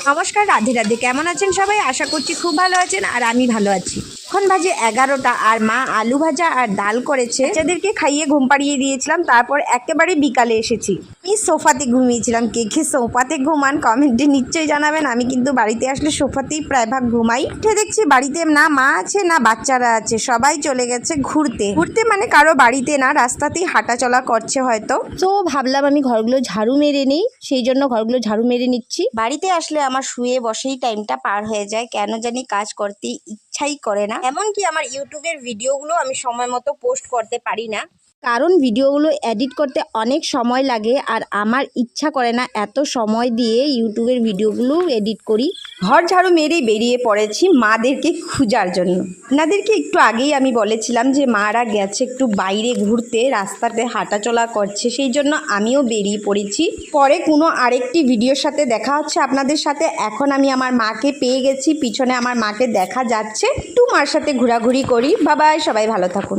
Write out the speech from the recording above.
নমস্কার, রাধে রাধে। কেমন আছেন সবাই? আশা করছি খুব ভালো আছেন আর আমি ভালো আছি। এখন বাজে 11টা আর মা আলু ভাজা আর ডাল করেছে। বাচ্চাদেরকে খাইয়ে ঘুম পাড়িয়ে দিয়েছিলাম, তারপর একেবারে বিকালে এসেছি। আমি সোফাতে ঘুমিয়েছিলাম। কে কে সোফাতে ঘুমান কমেন্টে নিশ্চয়ই জানাবেন। আমি কিন্তু বাড়িতে আসলে সোফাতেই প্রায় ভাগ ঘুমাই। উঠে দেখছি বাড়িতে না মা আছে না বাচ্চারা আছে, সবাই চলে গেছে ঘুরতে। ঘুরতে মানে কারো বাড়িতে না, রাস্তাতেই হাঁটা চলা করছে হয়তো। তো ভাবলাম আমি ঘরগুলো ঝাড়ু মেরে নিই, সেই জন্য ঘরগুলো ঝাড়ু মেরে নিচ্ছি। বাড়িতে আসলে আমার শুয়ে বসেই টাইমটা পার হয়ে যায়, কেন জানি কাজ করতে ইচ্ছাই করে না। এমনকি আমার ইউটিউবের ভিডিওগুলো আমি সময় মতো পোস্ট করতে পারি না, কারণ ভিডিওগুলো এডিট করতে অনেক সময় লাগে আর আমার ইচ্ছা করে না এত সময় দিয়ে ইউটিউবের ভিডিওগুলো এডিট করি। ঘর ঝাড়ু মেরেই বেরিয়ে পড়েছি মাদেরকে খোঁজার জন্য। আপনাদেরকে একটু আগেই আমি বলেছিলাম যে মারা গেছে একটু বাইরে ঘুরতে, রাস্তাতে হাঁটাচলা করছে, সেই জন্য আমিও বেরিয়ে পড়েছি। পরে কোনো আরেকটি ভিডিওর সাথে দেখা হচ্ছে আপনাদের সাথে। এখন আমি আমার মাকে পেয়ে গেছি, পিছনে আমার মাকে দেখা যাচ্ছে। একটু মার সাথে ঘোরাঘুরি করি। বাবাই, সবাই ভালো থাকুন।